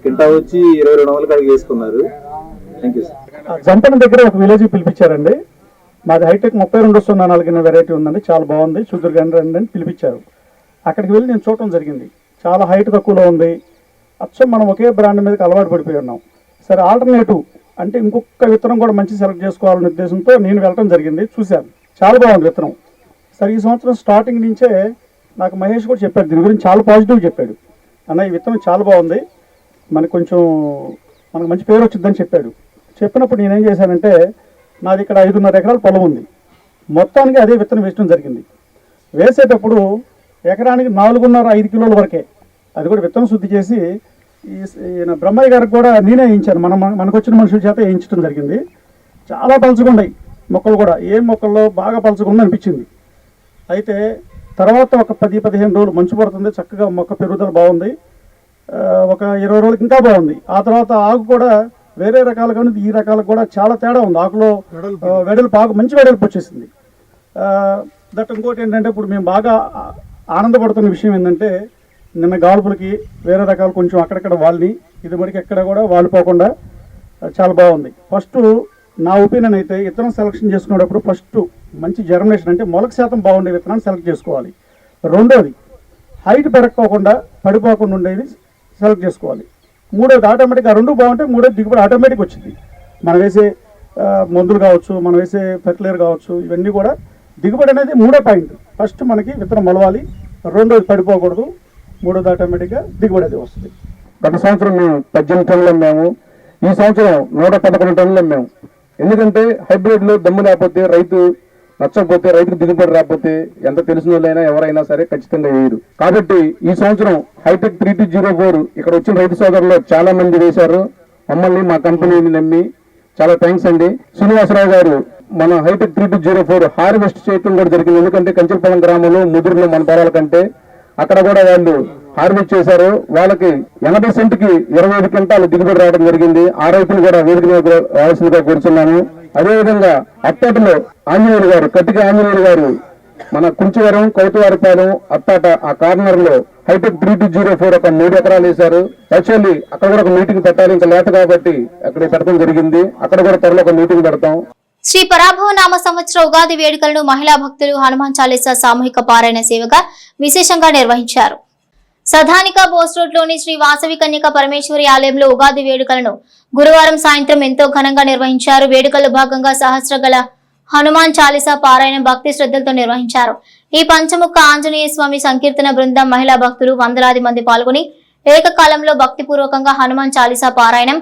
కింటా వచ్చి 22 వందల కాడికి వేసుకున్నారు. Thank you sir. జంపన దగ్గర ఒక విలేజ్ పిలిపించారండి. మాది హైటెక్ 3204 వెరైటీ ఉందండి, చాలా బాగుంది, చూద్దరు రండి అని పిలిపించారు. అక్కడికి వెళ్ళి నేను చూడటం జరిగింది. చాలా హైట్ తక్కువలో ఉంది. అచ్చం మనం ఒకే బ్రాండ్ మీదకి అలవాటు పడిపోయి ఉన్నాం. సరే ఆల్టర్నేటివ్ అంటే ఇంకొక విత్తనం కూడా మంచి సెలెక్ట్ చేసుకోవాలనే ఉద్దేశంతో నేను వెళ్ళడం జరిగింది. చూశాను, చాలా బాగుంది విత్తనం. సరే ఈ సంవత్సరం స్టార్టింగ్ నుంచే నాకు మహేష్ కూడా చెప్పాడు, దీని గురించి చాలా పాజిటివ్ చెప్పాడు. అన్న ఈ విత్తనం చాలా బాగుంది, మనకు మంచి పేరు వచ్చిందని చెప్పాడు. చెప్పినప్పుడు నేనేం చేశానంటే, నాది ఇక్కడ 5.5 ఎకరాల పొలం ఉంది. మొత్తానికి అదే విత్తనం వేయడం జరిగింది. వేసేటప్పుడు ఎకరానికి 4.5-5 కిలోల వరకే, అది కూడా విత్తనం శుద్ధి చేసి ఈయన బ్రహ్మయ్య గారికి కూడా నేనే వేయించాను. మనకు వచ్చిన మనుషుల చేత వేయించడం జరిగింది. చాలా పలుచుకున్నాయి మొక్కలు కూడా, ఏ మొక్కల్లో బాగా పలుచుకుంది అనిపించింది. అయితే తర్వాత ఒక 10-15 రోజులు మంచు పడుతుంది, చక్కగా మొక్క పెరుగుదల బాగుంది. ఒక 20 రోజులకి ఇంకా బాగుంది. ఆ తర్వాత ఆకు కూడా వేరే రకాలు కానీ ఈ రకాలకు కూడా చాలా తేడా ఉంది. ఆకులో వెడల్పు మంచి వెడల్పు వచ్చేసింది. ఇంకోటి ఏంటంటే, ఇప్పుడు మేము బాగా ఆనందపడుతున్న విషయం ఏంటంటే, నిన్న గాల్పులకి వేరే రకాలు కొంచెం అక్కడక్కడ వాళ్ళని, ఇది మరికి ఎక్కడ కూడా వాలిపోకుండా చాలా బాగుంది. ఫస్ట్ నా ఒపీనియన్ అయితే విత్తనం సెలెక్షన్ చేసుకునేటప్పుడు ఫస్ట్ మంచి జర్మినేషన్ అంటే మొలక శాతం బాగుండే విత్తనాన్ని సెలెక్ట్ చేసుకోవాలి. రెండోది హైట్ పెరగకోకుండా పడిపోకుండా ఉండేది సెలెక్ట్ చేసుకోవాలి. మూడోది ఆటోమేటిక్గా రెండు బాగుంటే మూడోది దిగుబడి ఆటోమేటిక్ వచ్చింది. మనం వేసే మందులు కావచ్చు, మనం వేసే ఫెర్టిలైజర్ కావచ్చు, ఇవన్నీ కూడా దిగుబడి అనేది మూడో పాయింట్. ఫస్ట్ మనకి విత్తనం మొలవాలి, రెండోది పడిపోకూడదు, మూడోది ఆటోమేటిక్గా దిగుబడి అది వస్తుంది. గత సంవత్సరం మేము 18 టన్నులు అమ్మాము, ఈ సంవత్సరం 111 టన్నులు అమ్మాము. ఎందుకంటే హైబ్రిడ్లో దమ్ము లేకపోతే, రైతు నచ్చకపోతే, రైతుకు దిగుబడి రాకపోతే ఎంత తెలిసిన వాళ్ళైనా ఎవరైనా సరే ఖచ్చితంగా వేయరు. కాబట్టి ఈ సంవత్సరం హైటెక్ 3204 ఇక్కడ వచ్చిన రైతు సోదరులు చాలా మంది వేశారు. మమ్మల్ని మా కంపెనీని నమ్మి చాలా థ్యాంక్స్ అండి. శ్రీనివాసరావు గారు మన హైటెక్ 3204 హార్వెస్ట్ చేయడం కూడా జరిగింది. ఎందుకంటే కంచెలపాలెం గ్రామంలో ముదురులో మన పొలాల కంటే అక్కడ కూడా వాళ్ళు హార్వెస్ట్ చేశారు. వాళ్ళకి 80 సెంట్కి 25 క్వింటాలు దిగుబడి రావడం జరిగింది. ఆ రైతులు కూడా వేదిక మీద రావాల్సిందిగా కూర్చున్నాను. అదేవిధంగా అత్తటిలో ఆంజనేయులు గారు, కట్టిక ఆంజనేయులు గారు మన కుంచవరం కౌతువారిపాలెం అత్తాట ఆ కార్నర్ లో హైటెక్ 3204 ఒక 3 ఎకరాలు వేశారు. యాక్చువల్లీ అక్కడ కూడా ఒక మీటింగ్ పెట్టాలి, ఇంకా లేట్ కాబట్టి అక్కడ పెట్టడం జరిగింది. అక్కడ కూడా త్వరలో ఒక మీటింగ్ పెడతాం. శ్రీ పరాభవ నామ సంవత్సర ఉగాది వేడుకలను మహిళా భక్తులు హనుమాన్ చాలీసా సామూహిక పారాయణ సేవగా విశేషంగా నిర్వహించారు. సధానిక బోస్ రోడ్ లోని శ్రీ వాసవి కన్యక పరమేశ్వరి ఆలయంలో ఉగాది వేడుకలను గురువారం సాయంత్రం ఎంతో ఘనంగా నిర్వహించారు. వేడుకల్లో భాగంగా సహస్రగల హనుమాన్ చాలీసా పారాయణం భక్తి శ్రద్ధలతో నిర్వహించారు. ఈ పంచముఖ ఆంజనేయ స్వామి సంకీర్తన బృందం మహిళా భక్తులు వందలాది మంది పాల్గొని ఏకకాలంలో భక్తిపూర్వకంగా హనుమాన్ చాలీసా పారాయణం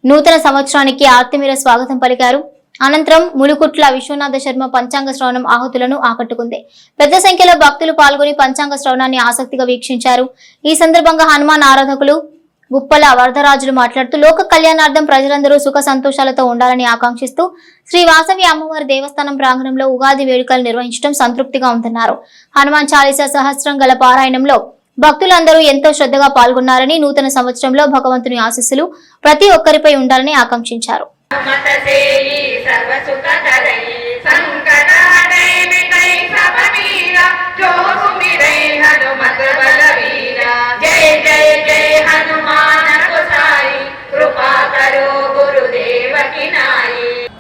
నూతన సంవత్సరానికి ఆర్తిమీర స్వాగతం పలికారు. అనంతరం ములుకుట్ల విశ్వనాథ శర్మ పంచాంగ శ్రవణం ఆహుతులను ఆకట్టుకుంది. పెద్ద సంఖ్యలో భక్తులు పాల్గొని పంచాంగ శ్రవణాన్ని ఆసక్తిగా వీక్షించారు. ఈ సందర్భంగా హనుమాన్ ఆరాధకులు గుప్పల వరదరాజులు మాట్లాడుతూ లోక కళ్యాణార్థం ప్రజలందరూ సుఖ సంతోషాలతో ఉండాలని ఆకాంక్షిస్తూ శ్రీ వాసవి అమ్మవారి దేవస్థానం ప్రాంగణంలో ఉగాది వేడుకలు నిర్వహించడం సంతృప్తిగా ఉందన్నారు. హనుమాన్ చాలీసా సహస్రం గల పారాయణంలో భక్తులందరూ ఎంతో శ్రద్ధగా పాల్గొన్నారని, నూతన సంవత్సరంలో భగవంతుని ఆశీస్సులు ప్రతి ఒక్కరిపై ఉండాలని ఆకాంక్షించారు.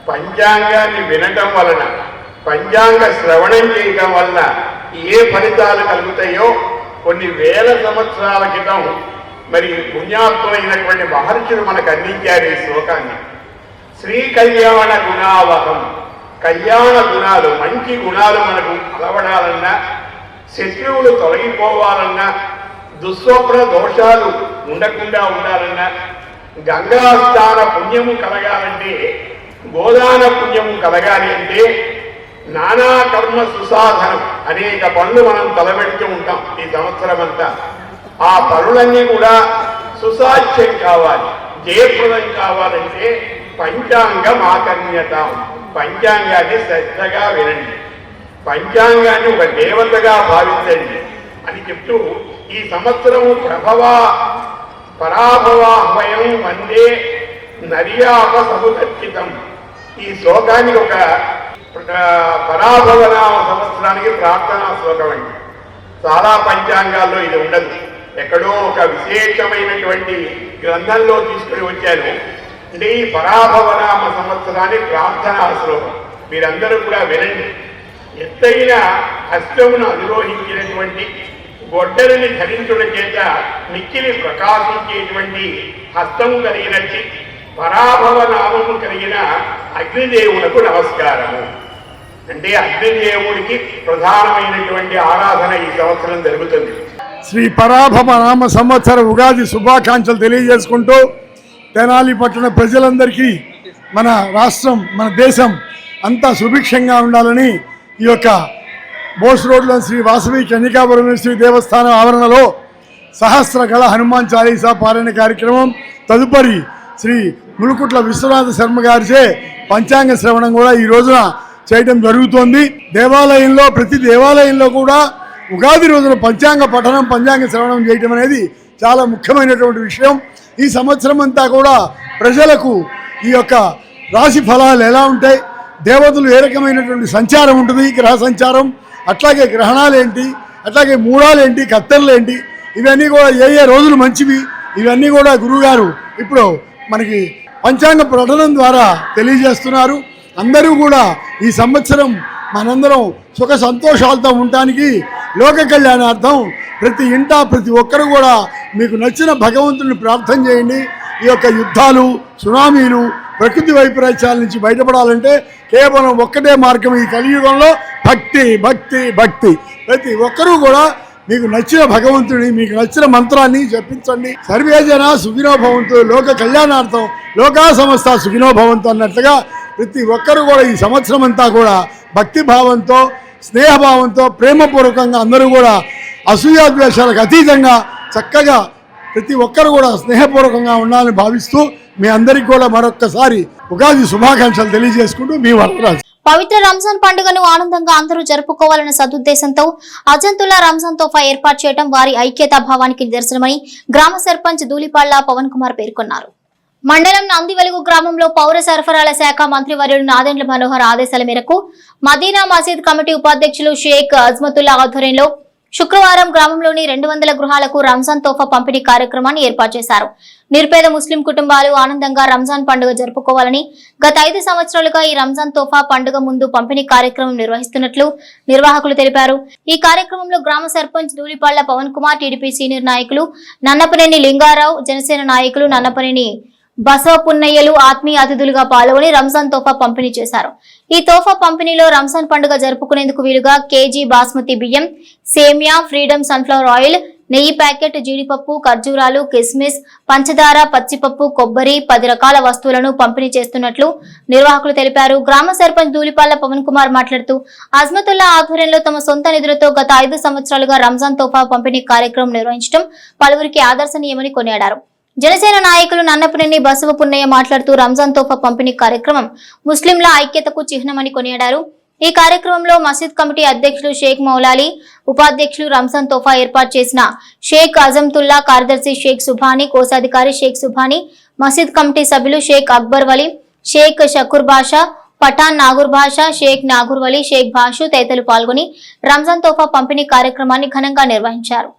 పంచాంగాన్ని వినటం వలన, పంచాంగ శ్రవణం చేయటం వలన ఏ ఫలితాలు కలుగుతాయో కొన్ని వేల సంవత్సరాల క్రితం మరి పుణ్యాత్మైనటువంటి మహర్షులు మనకు అందించారు ఈ శ్లోకాన్ని. శ్రీ కళ్యాణ గుణావహం, కళ్యాణ గుణాలు, మంచి గుణాలు మనకు అలవడాలన్నా, శత్రువులు తొలగిపోవాలన్నా, దుస్వప్న దోషాలు ఉండకుండా ఉండాలన్నా, గంగాస్థాన పుణ్యము కలగాలంటే, గోదాన పుణ్యము కలగాలి అంటే నానా కర్మ సుసాధనం, అనేక పనులు మనం తలబెడుతూ ఉంటాం ఈ సంవత్సరం అంతా. ఆ పనులన్నీ కూడా సుసాధ్యం కావాలి, జయప్రదం కావాలంటే పంచాంగం ఆకర్ణ్యతాం. పంచాంగాన్ని శ్రద్ధగా వినండి, పంచాంగాన్ని ఒక దేవతగా భావించండి అని చెప్తూ ఈ సంవత్సరము పరాభవాహ్వయం వందే నర్యాప సముదర్శితం. ఈ శ్లోకానికి ఒక పరాభవనామ సంవత్సరానికి ప్రార్థనా శ్లోకం అండి. చాలా పంచాంగాల్లో ఇది ఉండదు, ఎక్కడో ఒక విశేషమైనటువంటి గ్రంథంలో తీసుకుని వచ్చాను. అంటే ఈ పరాభవనామ సంవత్సరానికి ప్రార్థనా శ్లోకం మీరందరూ కూడా వినండి. ఎత్తైన హస్తమును అధిరోహించినటువంటి, గొడ్డలిని ధరించడం చేత మిక్కిలి ప్రకాశించేటువంటి హస్తము కలిగినట్టి పరాభవ నామము కలిగిన అగ్నిదేవులకు నమస్కారము. అంటే అగ్నిదేవుడికి ప్రధానమైనటువంటి ఆరాధన ఈ సంవత్సరం జరుగుతుంది. శ్రీ పరాభవ నామ సంవత్సర ఉగాది శుభాకాంక్షలు తెలియజేసుకుంటూ తెనాలి పట్టణ ప్రజలందరికీ, మన రాష్ట్రం, మన దేశం అంతా సుభిక్షంగా ఉండాలని ఈ యొక్క బోస్ రోడ్లో శ్రీ వాసవి కన్యకా పరమేశ్వరి దేవస్థానం ఆవరణలో సహస్ర గల హనుమాన్ చాలీసా పారాయణ కార్యక్రమం, తదుపరి శ్రీ ములుకుట్ల విశ్వనాథ శర్మ గారిచే పంచాంగ శ్రవణం కూడా ఈ రోజున చేయడం జరుగుతోంది. దేవాలయంలో, ప్రతి దేవాలయంలో కూడా ఉగాది రోజున పంచాంగ పఠనం, పంచాంగ శ్రవణం చేయడం అనేది చాలా ముఖ్యమైనటువంటి విషయం. ఈ సంవత్సరం అంతా కూడా ప్రజలకు ఈ యొక్క రాశి ఫలాలు ఎలా ఉంటాయి, దేవతలు ఏ రకమైనటువంటి సంచారం ఉంటుంది, గ్రహ సంచారం, అట్లాగే గ్రహణాలు ఏంటి, అట్లాగే మూడాలేంటి, కత్తెరలేంటి, ఇవన్నీ కూడా ఏ ఏ రోజులు మంచివి, ఇవన్నీ కూడా గురువుగారు ఇప్పుడు మనకి పంచాంగ ప్రకటన ద్వారా తెలియజేస్తున్నారు. అందరూ కూడా ఈ సంవత్సరం మనందరం సుఖ సంతోషాలతో ఉండటానికి, లోక కళ్యాణార్థం ప్రతి ఇంట ప్రతి ఒక్కరు కూడా మీకు నచ్చిన భగవంతుని ప్రార్థన చేయండి. ఈ యొక్క యుద్ధాలు, సునామీలు, ప్రకృతి వైపరీత్యాల నుంచి బయటపడాలంటే కేవలం ఒక్కటే మార్గం ఈ కలియుగంలో, భక్తి భక్తి భక్తి. ప్రతి ఒక్కరూ కూడా మీకు నచ్చిన భగవంతుని, మీకు నచ్చిన మంత్రాన్ని జపించండి. సర్వే జన సుఖినో భవంతు, లోక కళ్యాణార్థం లోకా సమస్త సుఖినో భవంతు అన్నట్లుగా ప్రతి ఒక్కరూ కూడా ఈ సంవత్సరం అంతా కూడా భక్తి భావంతో, స్నేహభావంతో, ప్రేమపూర్వకంగా అందరూ కూడా అసూయాద్వేషాలకు అతీతంగా చక్కగా ప్రతి ఒక్కరు కూడా స్నేహపూర్వకంగా ఉండాలని భావిస్తూ మీ అందరికీ కూడా మరొక్కసారి ఉగాది శుభాకాంక్షలు తెలియజేసుకుంటూ మీ వరదరాజు. పవిత్ర రంజాన్ పండుగను ఆనందంగా అందరూ జరుపుకోవాలన్న సదుద్దేశంతో అజంతుల్లా రంజాన్ తోఫా ఏర్పాటు చేయడం వారి ఐక్యతా భావానికి నిదర్శనమని గ్రామ సర్పంచ్ దూలిపాళ్ల పవన్ కుమార్ పేర్కొన్నారు. మండలం నందివెలుగు గ్రామంలో పౌర సరఫరాల శాఖ మంత్రివర్యులు నాదెండ్ల మనోహర్ ఆదేశాల మేరకు మదీనా మసీద్ కమిటీ ఉపాధ్యక్షులు షేక్ అజ్మతుల్లా ఆధ్వర్యంలో శుక్రవారం గ్రామంలోని 200 గృహాలకు రంజాన్ తోఫా పంపిణీ కార్యక్రమాన్ని ఏర్పాటు చేశారు. నిరుపేద ముస్లిం కుటుంబాలు ఆనందంగా రంజాన్ పండుగ జరుపుకోవాలని గత 5 సంవత్సరాలుగా ఈ రంజాన్ తోఫా పండుగ ముందు పంపిణీ కార్యక్రమం నిర్వహిస్తున్నట్లు నిర్వాహకులు తెలిపారు. ఈ కార్యక్రమంలో గ్రామ సర్పంచ్ ధూళిపాళ్ల పవన్ కుమార్, టీడీపీ సీనియర్ నాయకులు నన్నపనేని లింగారావు, జనసేన నాయకులు నన్నపనేని బసవపున్నయ్యలు ఆత్మీయ అతిథులుగా పాల్గొని రంజాన్ తోఫా పంపిణీ చేశారు. ఈ తోఫా పంపిణీలో రంజాన్ పండుగ జరుపుకునేందుకు వీలుగా కేజీ బాస్మతి బియ్యం, సేమియా, ఫ్రీడమ్ సన్ఫ్లవర్ ఆయిల్, నెయ్యి ప్యాకెట్, జీడిపప్పు, ఖర్జూరాలు, కిస్మిస్, పంచదార, పచ్చిపప్పు, కొబ్బరి 10 రకాల వస్తువులను పంపిణీ చేస్తున్నట్లు నిర్వాహకులు తెలిపారు. గ్రామ సర్పంచ్ ధూళిపాళ్ల పవన్ కుమార్ మాట్లాడుతూ అజ్మతుల్లా ఆధ్వర్యంలో తమ సొంత నిధులతో గత 5 సంవత్సరాలుగా రంజాన్ తోఫా పంపిణీ కార్యక్రమం నిర్వహించడం పలువురికి ఆదర్శనీయమని కొనియాడారు. జనసేన నాయకులు నన్నపనేని బసవపున్నయ్య మాట్లాడుతూ రంజాన్ తోఫా పంపిణీ కార్యక్రమం ముస్లింల ఐక్యతకు చిహ్నమని కొనియాడారు. ఈ కార్యక్రమంలో మసీద్ కమిటీ అధ్యక్షులు షేక్ మౌలాలి, ఉపాధ్యక్షులు రంజాన్ తోఫా ఏర్పాటు చేసిన షేక్ అజంతుల్లా, కార్యదర్శి షేక్ సుభాని, కోశాధికారి షేక్ సుభాని, మసీద్ కమిటీ సభ్యులు షేక్ అక్బర్ వలి, షేక్ షకూర్ బాషా, పఠాన్ నాగూర్ బాషా, షేక్ నాగూర్ వలి, షేక్ భాషు తదితరులు పాల్గొని రంజాన్ తోఫా పంపిణీ కార్యక్రమాన్ని ఘనంగా నిర్వహించారు.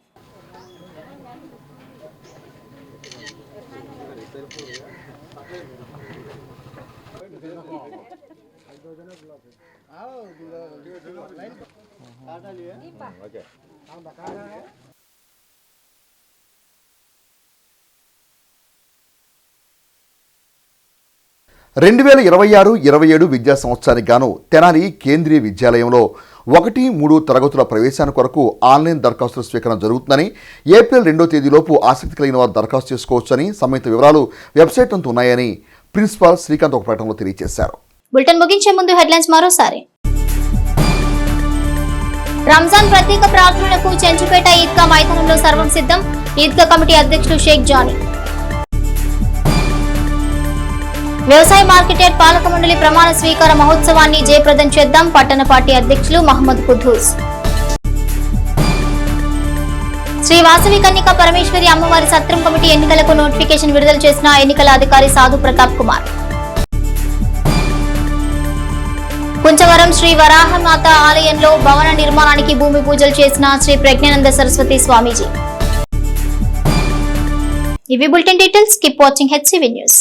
రెండు 2026-27 విద్యా సంవత్సరానికి గాను తెనాలి కేంద్రీయ విద్యాలయంలో 1-3 తరగతుల ప్రవేశానికి కొరకు ఆన్లైన్ దరఖాస్తుల స్వీకరణ జరుగుతుందని, ఏప్రిల్ 2వ తేదీలోపు ఆసక్తి కలిగిన వారు దరఖాస్తు చేసుకోవచ్చని, సంబంధిత వివరాలు వెబ్సైట్ అంతా ఉన్నాయని ప్రిన్సిపాల్ శ్రీకాంత్ ఒక ప్రకటనలో తెలియజేశారు. బులెటిన్ ముగించే ముందు హెడ్లైన్స్ మరోసారి. రంజాన్ ప్రత్యేక ప్రార్థనలకు చెంచుపేట ఈద్గా మైదానంలో సర్వం సిద్ధం. ఈద్గా కమిటీ అధ్యక్షులు షేక్ జానీ. వ్యవసాయ మార్కెట్ యార్డ్ పాలక మండలి ప్రమాణ స్వీకార మహోత్సవాన్ని జయప్రదం చేద్దాం. పట్టణ పార్టీ అధ్యక్షులు మహమ్మద్ కుద్దూస్. శ్రీ వాసవి కన్యక పరమేశ్వరి అమ్మవారి సత్రం కమిటీ ఎన్నికలకు నోటిఫికేషన్ విడుదల చేసిన ఎన్నికల అధికారి సాధు ప్రతాప్ కుమార్. కుంచవరం శ్రీ వరాహమాత ఆలయంలో భవన నిర్మాణానికి భూమి పూజలు చేసిన శ్రీ ప్రజ్ఞానంద సరస్వతి స్వామీజీ. ఇవి bulletin details. Keep watching HCV news.